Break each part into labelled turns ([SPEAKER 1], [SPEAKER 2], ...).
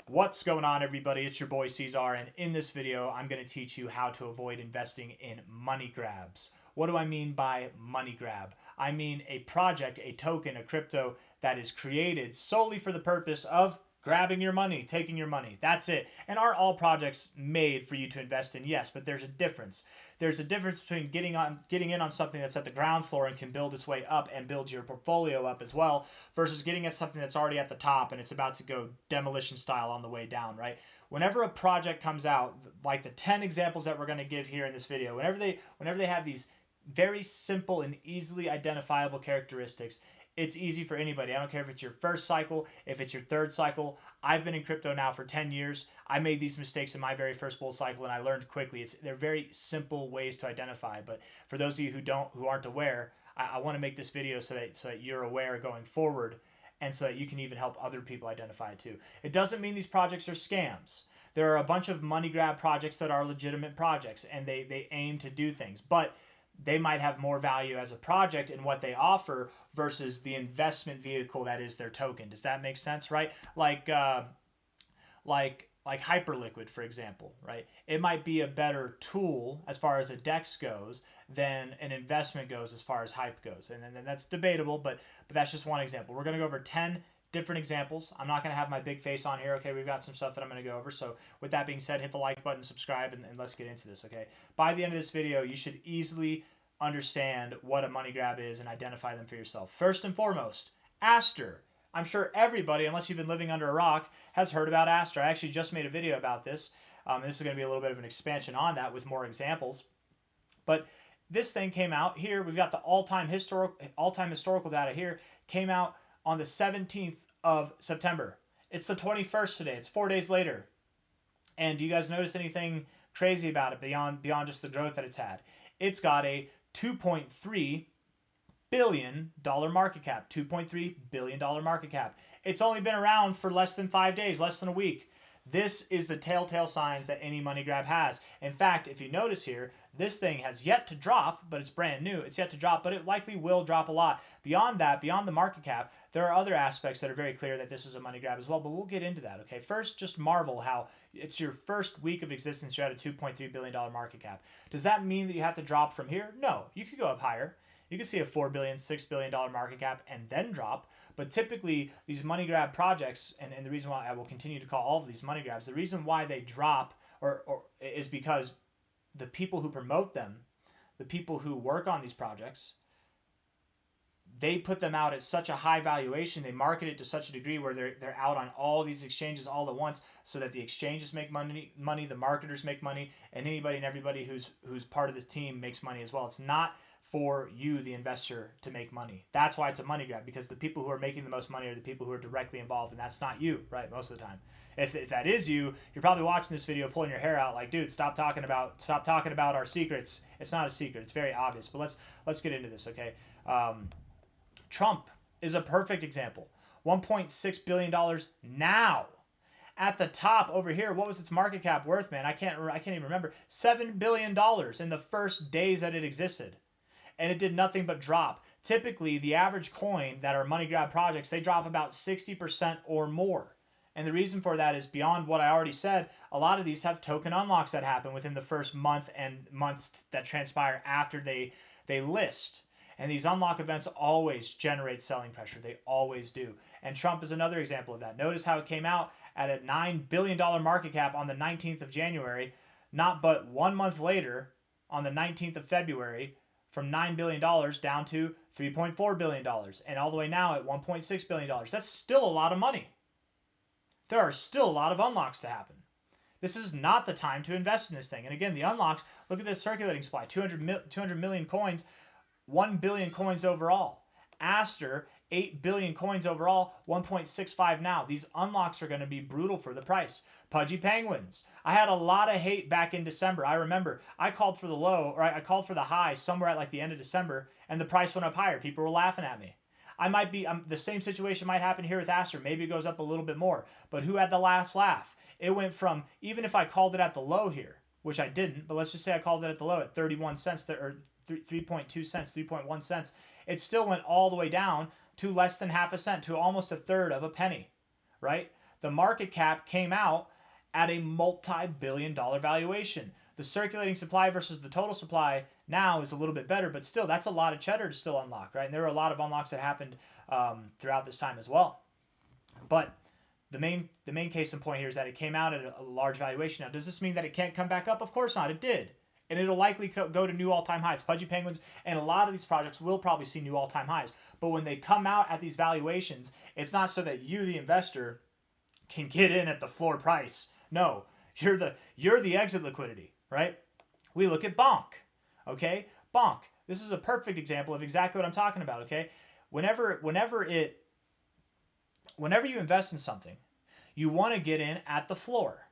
[SPEAKER 1] What's going on, everybody? It's your boy C-Zar, and in this video I'm going to teach you how to avoid investing in money grabs. What do I mean by money grab? I mean a project, a token, a crypto that is created solely for the purpose of grabbing your money, taking your money. That's it. And aren't all projects made for you to invest in? Yes, but there's a difference. There's a difference between getting in on something that's at the ground floor and can build its way up and build your portfolio up as well, versus getting at something that's already at the top and it's about to go demolition style on the way down, right? Whenever a project comes out, like the 10 examples that we're going to give here in this video, whenever they have these very simple and easily identifiable characteristics, it's easy for anybody. I don't care if it's your first cycle, if it's your third cycle. I've been in crypto now for 10 years. I made these mistakes in my very first bull cycle and I learned quickly. They're very simple ways to identify, but for those of you who aren't aware, I want to make this video so that you're aware going forward, and so that you can even help other people identify it too. It doesn't mean these projects are scams. There are a bunch of money grab projects that are legitimate projects and they aim to do things, but they might have more value as a project in what they offer versus the investment vehicle that is their token. Does that make sense, right? Like Hyperliquid, for example, right? It might be a better tool as far as a DEX goes than an investment goes as far as hype goes. And then that's debatable, but that's just one example. We're going to go over 10 different examples. I'm not going to have my big face on here. Okay, we've got some stuff that I'm going to go over. So with that being said, hit the like button, subscribe, and let's get into this, okay? By the end of this video, you should easily understand what a money grab is and identify them for yourself. First and foremost, Aster. I'm sure everybody, unless you've been living under a rock, has heard about Aster. I actually just made a video about this. This is going to be a little bit of an expansion on that with more examples. But this thing came out here. We've got the all-time historical data here. Came out on the 17th of September. It's the 21st today. It's 4 days later. And do you guys notice anything crazy about it beyond just the growth that it's had? It's got a $2.3 billion market cap. $2.3 billion market cap. It's only been around for less than 5 days, less than a week. This is the telltale signs that any money grab has. In fact, if you notice here, this thing has yet to drop, but it's brand new. It's yet to drop, but it likely will drop a lot. Beyond that, beyond the market cap, there are other aspects that are very clear that this is a money grab as well, but we'll get into that, okay? First, just marvel how it's your first week of existence, you're at a $2.3 billion market cap. Does that mean that you have to drop from here? No, you could go up higher. You can see a $4 billion, $6 billion market cap and then drop. But typically, these money grab projects, and the reason why I will continue to call all of these money grabs, the reason why they drop or is because the people who promote them, the people who work on these projects, they put them out at such a high valuation, they market it to such a degree where they're out on all these exchanges all at once, so that the exchanges make money, the marketers make money, and anybody and everybody who's part of this team makes money as well. It's not for you, the investor, to make money. That's why it's a money grab, because the people who are making the most money are the people who are directly involved, and that's not you, right? Most of the time. If that is you, you're probably watching this video pulling your hair out like, dude, stop talking about our secrets. It's not a secret. It's very obvious. But let's get into this, okay? Trump is a perfect example. $1.6 billion now. At the top over here, what was its market cap worth, man? I can't even remember. $7 billion in the first days that it existed. And it did nothing but drop. Typically, the average coin that are money grab projects, they drop about 60% or more. And the reason for that is beyond what I already said. A lot of these have token unlocks that happen within the first month and months that transpire after they list. And these unlock events always generate selling pressure. They always do. And Trump is another example of that. Notice how it came out at a $9 billion market cap on the 19th of January. Not but 1 month later, on the 19th of February, from $9 billion down to $3.4 billion. And all the way now at $1.6 billion. That's still a lot of money. There are still a lot of unlocks to happen. This is not the time to invest in this thing. And again, the unlocks, look at this circulating supply. 200 million coins. 1 billion coins overall. Aster, 8 billion coins overall, 1.65 now. These unlocks are going to be brutal for the price. Pudgy Penguins. I had a lot of hate back in December. I remember I called for the low, or I called for the high somewhere at like the end of December, and the price went up higher. People were laughing at me. The same situation might happen here with Aster. Maybe it goes up a little bit more. But who had the last laugh? It went from, even if I called it at the low here, which I didn't, but let's just say I called it at the low at 31 cents, or 3.2 cents, 3.1 cents, it still went all the way down to less than half a cent, to almost a third of a penny, right? the market cap came out at a multi-billion-dollar valuation. The circulating supply versus the total supply now is a little bit better, but still, that's a lot of cheddar to still unlock, right? And there were a lot of unlocks that happened throughout this time as well. But the main case in point here is that it came out at a large valuation. Now, does this mean that it can't come back up? Of course not. It did. And it'll likely go to new all-time highs. Pudgy Penguins and a lot of these projects will probably see new all-time highs. But when they come out at these valuations, it's not so that you, the investor, can get in at the floor price. No, you're the exit liquidity, right? We look at Bonk, okay? Bonk. This is a perfect example of exactly what I'm talking about, okay? Whenever you invest in something, you want to get in at the floor.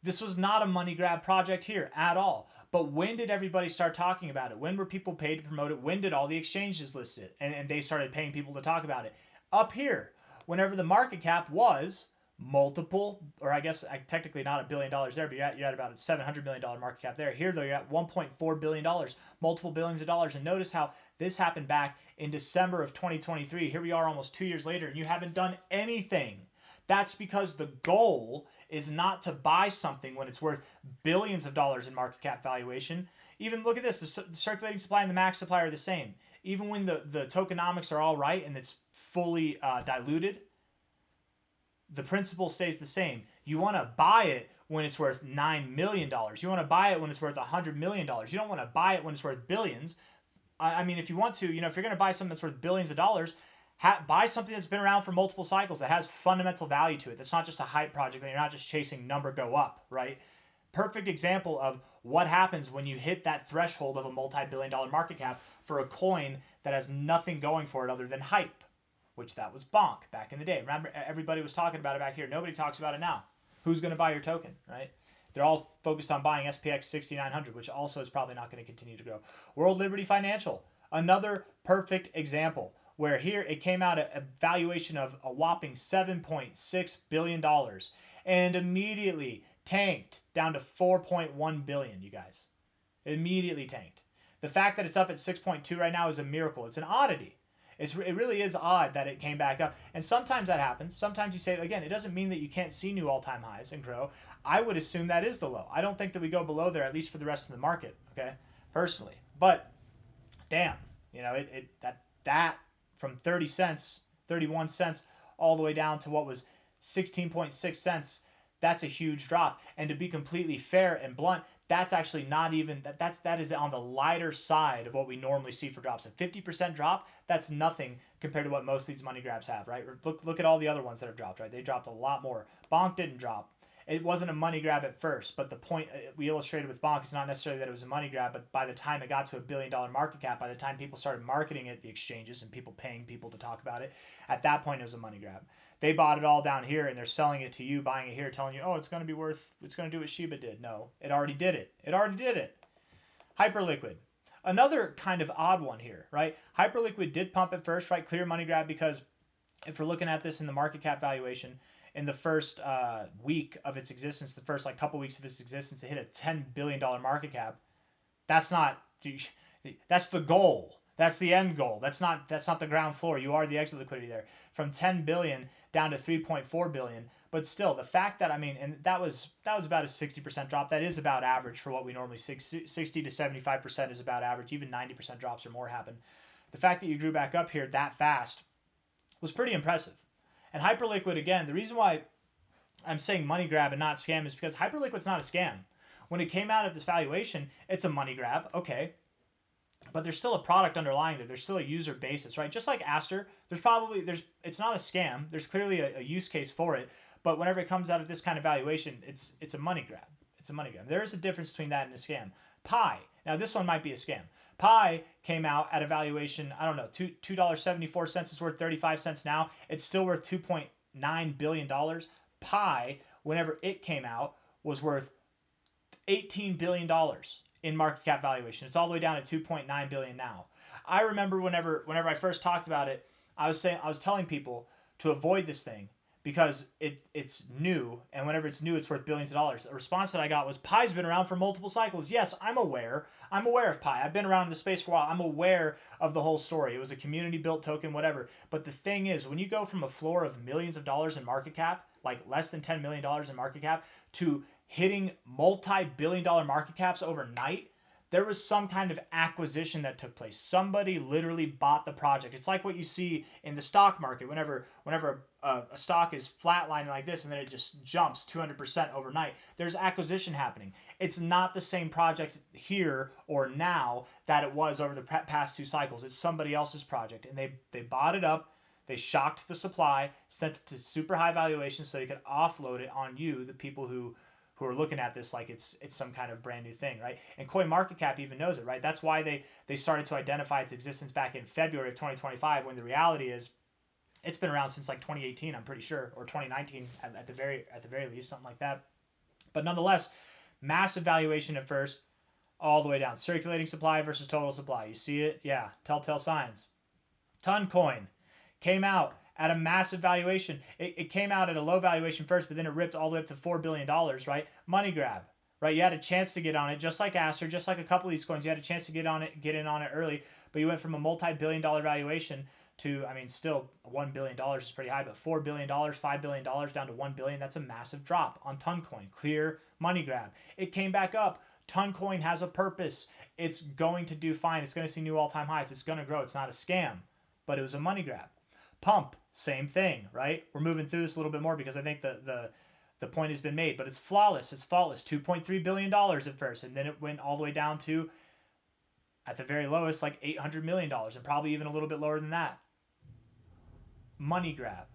[SPEAKER 1] This was not a money grab project here at all. But when did everybody start talking about it? When were people paid to promote it? When did all the exchanges list it? And they started paying people to talk about it. Up here, whenever the market cap was multiple, or I guess technically not $1 billion there, but you're at about a $700 million market cap there. Here, though, you're at $1.4 billion, multiple billions of dollars. And notice how this happened back in December of 2023. Here we are almost 2 years later, and you haven't done anything. That's because the goal is not to buy something when it's worth billions of dollars in market cap valuation. Even look at this, the circulating supply and the max supply are the same. Even when the tokenomics are all right and it's fully diluted, the principle stays the same. You want to buy it when it's worth $9 million. You want to buy it when it's worth $100 million. You don't want to buy it when it's worth billions. I mean, if you want to, if you're going to buy something that's worth billions of dollars, buy something that's been around for multiple cycles, that has fundamental value to it. That's not just a hype project, that you're not just chasing number go up, right? Perfect example of what happens when you hit that threshold of a multi-billion-dollar market cap for a coin that has nothing going for it other than hype, which that was Bonk back in the day. Remember, everybody was talking about it back here. Nobody talks about it now. Who's going to buy your token, right? They're all focused on buying SPX 6900, which also is probably not going to continue to grow. World Liberty Financial, another perfect example, where here it came out at a valuation of a whopping $7.6 billion and immediately tanked down to $4.1 billion, you guys. Immediately tanked. The fact that it's up at 6.2 right now is a miracle. It's an oddity. It really is odd that it came back up. And sometimes that happens. Sometimes you say, again, it doesn't mean that you can't see new all-time highs and grow. I would assume that is the low. I don't think that we go below there, at least for the rest of the market, okay, personally. But, damn, that from 30 cents, 31 cents, all the way down to what was 16.6 cents, that's a huge drop. And to be completely fair and blunt, that's actually not even, that is on the lighter side of what we normally see for drops. A 50% drop, that's nothing compared to what most of these money grabs have, right? Look at all the other ones that have dropped, right? They dropped a lot more. Bonk didn't drop. It wasn't a money grab at first, but the point we illustrated with Bonk is not necessarily that it was a money grab, but by the time it got to $1 billion market cap, by the time people started marketing it, the exchanges and people paying people to talk about it, at that point it was a money grab. They bought it all down here and they're selling it to you, buying it here, telling you, oh, it's going to do what Shiba did. No, it already did it. It already did it. Hyperliquid. Another kind of odd one here, right? Hyperliquid did pump at first, right? Clear money grab, because if we're looking at this in the market cap valuation, in the first week of its existence, the first couple weeks of its existence, it hit a $10 billion market cap. That's the goal. That's the end goal. That's not the ground floor. You are the exit liquidity there. From 10 billion down to 3.4 billion. But still, the fact that, and that was about a 60% drop. That is about average for what we normally see. 60 to 75% is about average. Even 90% drops or more happen. The fact that you grew back up here that fast was pretty impressive. And Hyperliquid, again, the reason why I'm saying money grab and not scam is because Hyperliquid's not a scam. When it came out at this valuation, it's a money grab, okay. But there's still a product underlying there. There's still a user basis, right? Just like Aster, it's not a scam. There's clearly a use case for it. But whenever it comes out at this kind of valuation, it's a money grab. It's a money grab. There is a difference between that and a scam. Pi. Now, this one might be a scam. Pi came out at a valuation, I don't know, $2.74. It's worth 35 cents now. It's still worth $2.9 billion. Pi, whenever it came out, was worth $18 billion in market cap valuation. It's all the way down to $2.9 billion now. I remember whenever I first talked about it, I was telling people to avoid this thing because it's new, and whenever it's new, it's worth billions of dollars. The response that I got was, Pi's been around for multiple cycles. Yes, I'm aware. I'm aware of Pi. I've been around in the space for a while. I'm aware of the whole story. It was a community-built token, whatever. But the thing is, when you go from a floor of millions of dollars in market cap, like less than $10 million in market cap to hitting multi-billion-dollar market caps overnight, there was some kind of acquisition that took place. Somebody literally bought the project. It's like what you see in the stock market. Whenever a stock is flatlining like this and then it just jumps 200% overnight, there's acquisition happening. It's not the same project here or now that it was over the past 2 cycles. It's somebody else's project, and they bought it up. They shocked the supply, sent it to super high valuation so they could offload it on you, the people who are looking at this like it's some kind of brand new thing, right? And CoinMarketCap even knows it, right? That's why they started to identify its existence back in February of 2025, when the reality is it's been around since like 2018, I'm pretty sure, or 2019 at the very least, something like that. But nonetheless, massive valuation at first, all the way down. Circulating supply versus total supply. You see it? Yeah, telltale signs. Toncoin came out at a massive valuation. It came out at a low valuation first, but then it ripped all the way up to $4 billion, right? Money grab, right? You had a chance to get on it, just like Aster, just like a couple of these coins. You had a chance to get in on it early, but you went from a multi-billion-dollar valuation to, I mean, still $1 billion is pretty high, but $4 billion, $5 billion down to $1 billion, that's a massive drop on Toncoin. Clear money grab. It came back up. Toncoin has a purpose. It's going to do fine. It's going to see new all-time highs. It's going to grow. It's not a scam, but it was a money grab. Pump, same thing, right? We're moving through this a little bit more because I think the point has been made, but it's flawless. It's faultless. $2.3 billion at first, and then it went all the way down to, at the very lowest, like $800 million, and probably even a little bit lower than that. Money grab.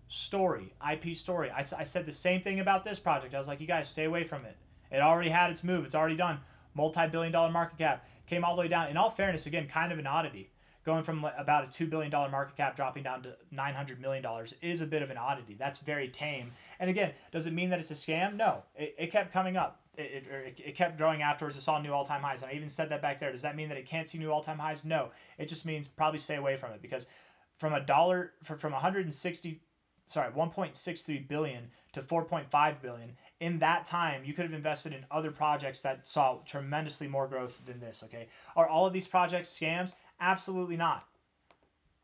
[SPEAKER 1] Story, IP story. I said the same thing about this project. I was like, you guys stay away from it. It already had its move. It's already done. Multi-billion-dollar market cap. Came all the way down. In all fairness, again, kind of an oddity. Going from about a $2 billion market cap dropping down to $900 million is a bit of an oddity. That's very tame. And again, does it mean that it's a scam? No. It kept coming up. It kept growing afterwards. It saw new all-time highs. And I even said that back there. Does that mean that it can't see new all-time highs? No. It just means probably stay away from it, because from $1.63 billion to $4.5 billion, in that time, you could have invested in other projects that saw tremendously more growth than this, okay? Are all of these projects scams? Absolutely not.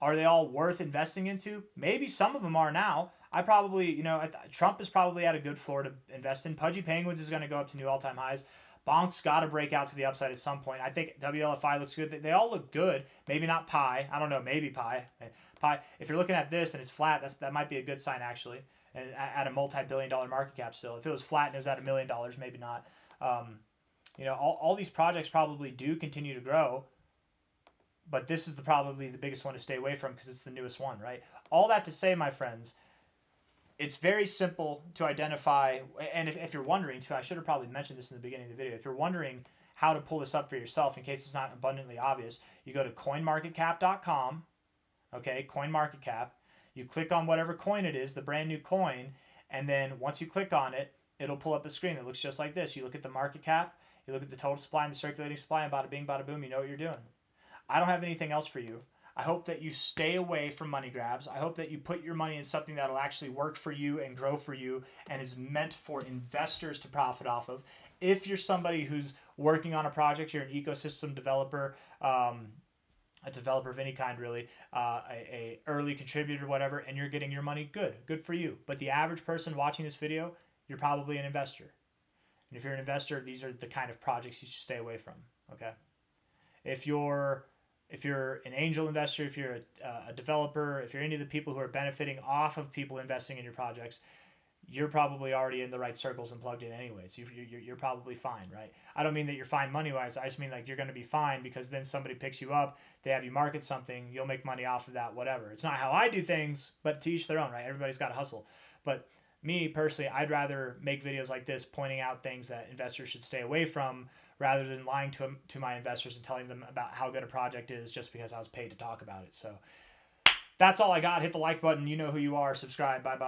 [SPEAKER 1] Are they all worth investing into? Maybe some of them are now. I probably, Trump is probably at a good floor to invest in. Pudgy Penguins is going to go up to new all-time highs. Bonk's got to break out to the upside at some point. I think WLFI looks good. They all look good. Maybe not Pi. I don't know. Maybe Pi. Pi. If you're looking at this and it's flat, that might be a good sign, actually. And at a multi-billion-dollar market cap still. If it was flat and it was at $1 million, maybe not. All these projects probably do continue to grow. But this is probably the biggest one to stay away from because it's the newest one, right? All that to say, my friends, it's very simple to identify. And if you're wondering, too, I should have probably mentioned this in the beginning of the video. If you're wondering how to pull this up for yourself, in case it's not abundantly obvious, you go to coinmarketcap.com, okay, CoinMarketCap. You click on whatever coin it is, the brand new coin, and then once you click on it, it'll pull up a screen that looks just like this. You look at the market cap, you look at the total supply and the circulating supply, and bada bing, bada boom, you know what you're doing. I don't have anything else for you. I hope that you stay away from money grabs. I hope that you put your money in something that'll actually work for you and grow for you and is meant for investors to profit off of. If you're somebody who's working on a project, you're an ecosystem developer, a developer of any kind really, a early contributor, whatever, and you're getting your money, good for you. But the average person watching this video, you're probably an investor. And if you're an investor, these are the kind of projects you should stay away from, okay? If you're an angel investor, if you're a developer, if you're any of the people who are benefiting off of people investing in your projects, you're probably already in the right circles and plugged in anyways. You're probably fine, right? I don't mean that you're fine money-wise. I just mean like you're going to be fine because then somebody picks you up, they have you market something, you'll make money off of that, whatever. It's not how I do things, but to each their own, right? Everybody's got to hustle. But me, personally, I'd rather make videos like this pointing out things that investors should stay away from rather than lying to my investors and telling them about how good a project is just because I was paid to talk about it. So that's all I got. Hit the like button. You know who you are. Subscribe. Bye-bye.